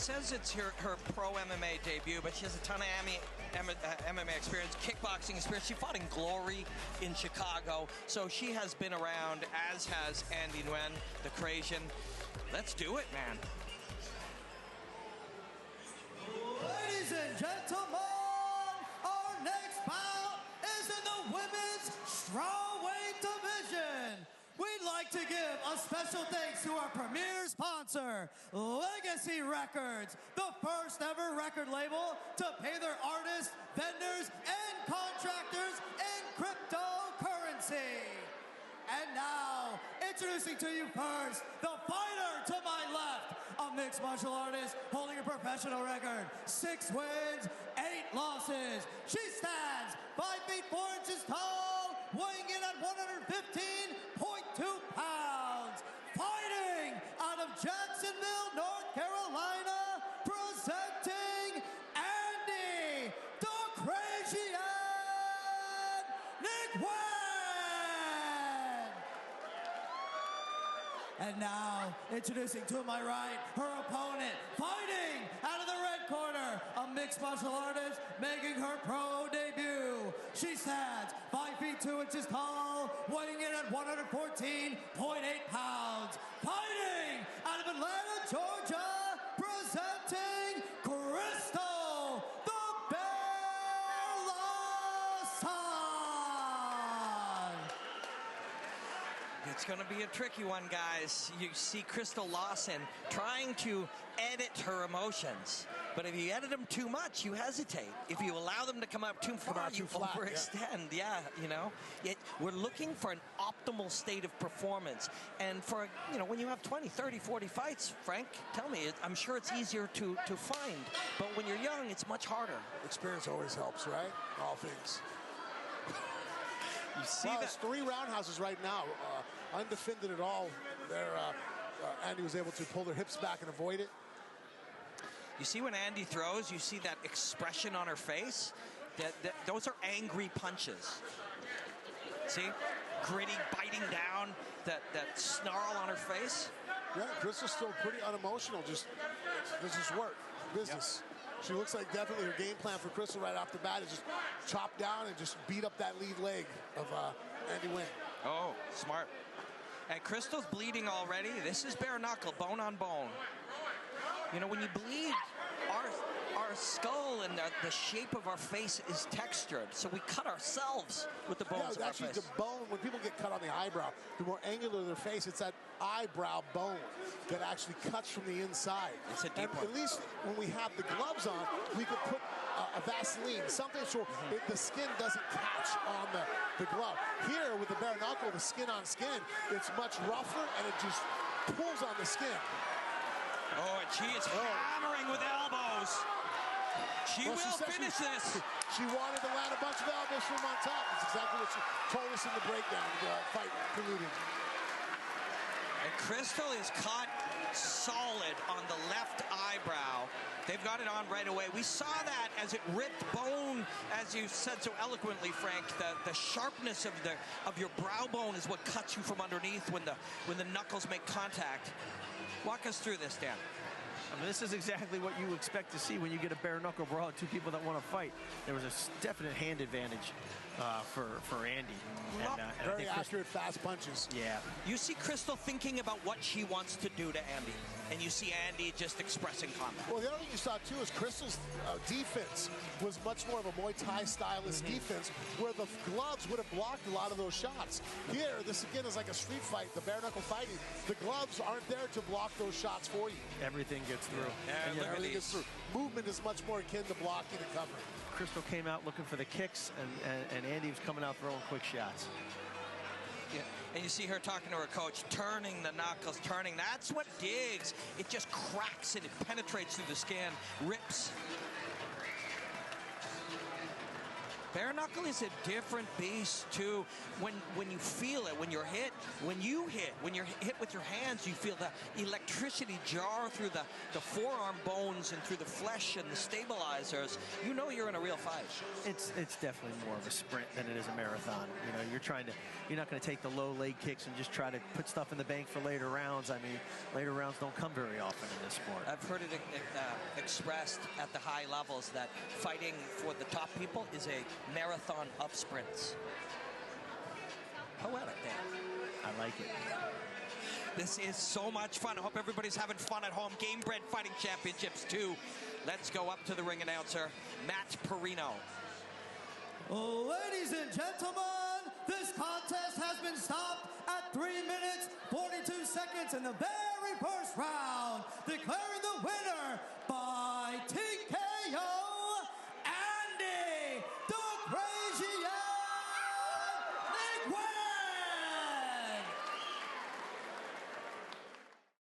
says it's her pro MMA debut, but she has a ton of MMA experience, kickboxing experience. She fought in Glory in Chicago, so she has been around, as has Andy Nguyen, the Crasian. Let's do it, man. Ladies and gentlemen, our next bout is in the women's strawweight division. We'd like to give a special thanks to our premier sponsor, Legacy Records, the first ever record label to pay their artists, vendors, and contractors in cryptocurrency. And now, introducing to you first, the fighter to my left, a mixed martial artist holding a professional record, 6 wins, 8 losses. She stands 5 feet 4 inches tall, weighing in at 115.2 pounds. Fighting out of Jacksonville, North Carolina, presenting Andy the Crasian Nguyen. And now, introducing to my right, her opponent, fighting out of the red corner, a mixed martial artist making her pro debut. She stands 5 feet 2 inches tall, weighing in at 114.8 pounds. Fighting out of Atlanta, Georgia, presenting Crystal, the Bear Lawson. It's going to be a tricky one, guys. You see Crystal Lawson trying to edit her emotions. But if you edit them too much, you hesitate. If you allow them to come up too far, you overextend. Yeah, you know. Yet we're looking for an optimal state of performance. And for, you know, when you have 20, 30, 40 fights, Frank, tell me, I'm sure it's easier to find. But when you're young, it's much harder. Experience always helps, right? All things. You see well, that? It's 3 roundhouses right now, undefended at all. There, Andy was able to pull their hips back and avoid it. You see when Andy throws, you see that expression on her face. Those are angry punches. See, gritty, biting down, that snarl on her face. Yeah, Crystal's still pretty unemotional. Just this is work, business. Yep. She looks like definitely her game plan for Crystal right off the bat is just chop down and just beat up that lead leg of Andy Nguyen. Oh, smart. And Crystal's bleeding already. This is bare knuckle, bone on bone. You know, when you bleed, our skull and the shape of our face is textured, so we cut ourselves with the bones of our face. The bone, when people get cut on the eyebrow, the more angular their face, it's that eyebrow bone that actually cuts from the inside. It's a deep one. At least when we have the gloves on, we could put a Vaseline, something so the skin doesn't catch on the glove. Here, with the bare knuckle, the skin on skin, it's much rougher, and it just pulls on the skin. Oh, and she is hammering with elbows. She will finish this. She wanted to land a bunch of elbows from on top. That's exactly what she told us in the breakdown, the fight preluding. And Crystal is caught solid on the left eyebrow. They've got it on right away. We saw that as it ripped bone, as you said so eloquently, Frank. The sharpness of your brow bone is what cuts you from underneath when the knuckles make contact. Walk us through this, Dan. I mean, this is exactly what you expect to see when you get a bare knuckle brawl, 2 people that want to fight. There was a definite hand advantage for Andy. And very accurate, fast punches. Yeah. You see Crystal thinking about what she wants to do to Andy, and you see Andy just expressing combat. Well, the other thing you saw, too, is Crystal's defense was much more of a Muay Thai stylist defense, where the gloves would have blocked a lot of those shots. Here, this again is like a street fight, the bare knuckle fighting. The gloves aren't there to block those shots for you. Everything gets through. Yeah, everything gets through. Movement is much more akin to blocking and covering. Crystal came out looking for the kicks, and Andy was coming out throwing quick shots. Yeah. And you see her talking to her coach, turning the knuckles, turning. That's what digs. It just cracks it. It penetrates through the skin, rips. Bareknuckle is a different beast too. When you feel it, when you're hit, when you're hit with your hands, you feel the electricity jar through the forearm bones and through the flesh and the stabilizers. You know you're in a real fight. It's definitely more of a sprint than it is a marathon. You know, you're not going to take the low leg kicks and just try to put stuff in the bank for later rounds. I mean, later rounds don't come very often in this sport. I've heard it expressed at the high levels that fighting for the top people is a marathon of sprints. Poetic, Dan. I like it. This is so much fun. I hope everybody's having fun at home. Gamebred Fighting Championships 2. Let's go up to the ring announcer, Matt Perino. Ladies and gentlemen, this contest has been stopped at 3 minutes, 42 seconds in the very first round, declaring the winner by